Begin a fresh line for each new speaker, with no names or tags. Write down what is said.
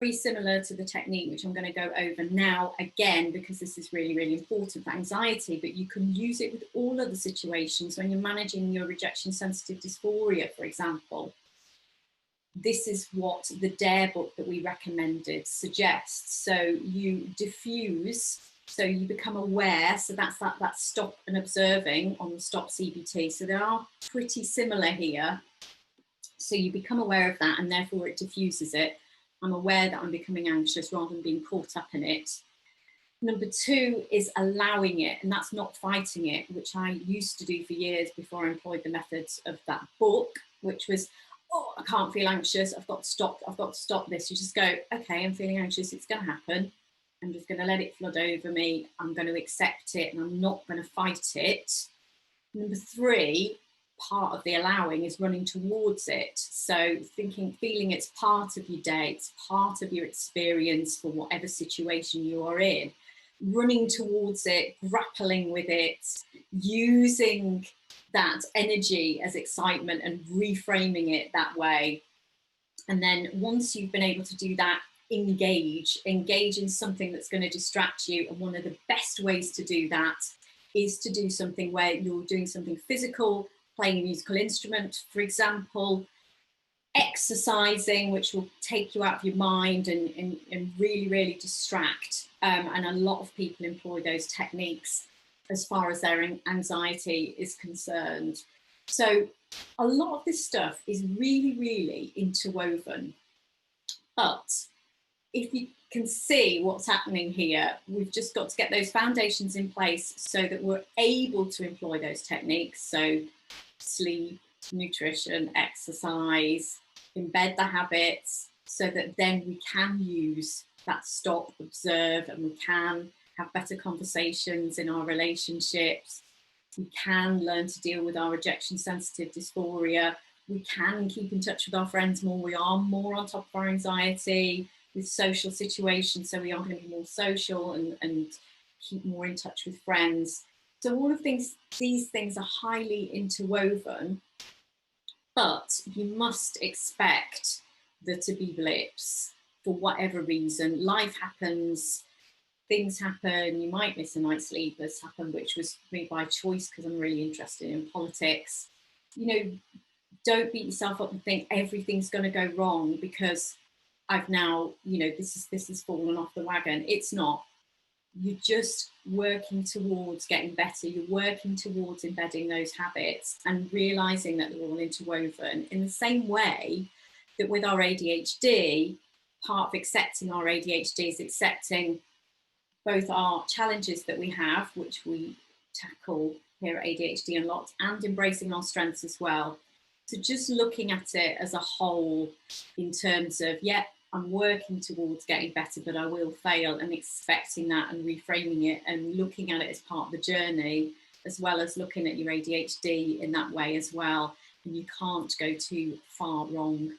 very similar to the technique which I'm going to go over now again, because this is really, really important for anxiety, but you can use it with all other situations when you're managing your rejection sensitive dysphoria, for example. This is what the DARE book that we recommended suggests. So you diffuse, so you become aware. So that's that stop and observing on the stop CBT. So they are pretty similar here. So you become aware of that, and therefore it diffuses it. I'm aware that I'm becoming anxious rather than being caught up in it. Number two is allowing it, and that's not fighting it, which I used to do for years before I employed the methods of that book, which was, oh, I can't feel anxious, I've got to stop this. You just go, okay, I'm feeling anxious, it's going to happen. I'm just going to let it flood over me. I'm going to accept it, and I'm not going to fight it. Number three, part of the allowing is running towards it. So feeling it's part of your day, it's part of your experience for whatever situation you are in. Running towards it, grappling with it, using that energy as excitement and reframing it that way. And then once you've been able to do that, engage in something that's going to distract you. And one of the best ways to do that is to do something where you're doing something physical, playing a musical instrument, for example, exercising, which will take you out of your mind and really, really distract. And a lot of people employ those techniques as far as their anxiety is concerned. So a lot of this stuff is really, really interwoven. But if you can see what's happening here, we've just got to get those foundations in place so that we're able to employ those techniques. So sleep, nutrition, exercise, embed the habits so that then we can use that stop, observe, and we can have better conversations in our relationships. We can learn to deal with our rejection sensitive dysphoria. We can keep in touch with our friends more. We are more on top of our anxiety with social situations, so we are going to be more social and keep more in touch with friends. So all of these things are highly interwoven, but you must expect there to be blips for whatever reason. Life happens, things happen, you might miss a night's sleep, as happened, which was me by choice because I'm really interested in politics. You know, don't beat yourself up and think everything's going to go wrong because I've now, you know, this is fallen off the wagon. It's not. You're just working towards getting better. You're working towards embedding those habits and realizing that they're all interwoven. In the same way that with our ADHD, part of accepting our ADHD is accepting both our challenges that we have, which we tackle here at ADHD Unlocked, and embracing our strengths as well. So just looking at it as a whole in terms of, yeah, I'm working towards getting better, but I will fail, and expecting that and reframing it and looking at it as part of the journey, as well as looking at your ADHD in that way as well. And you can't go too far wrong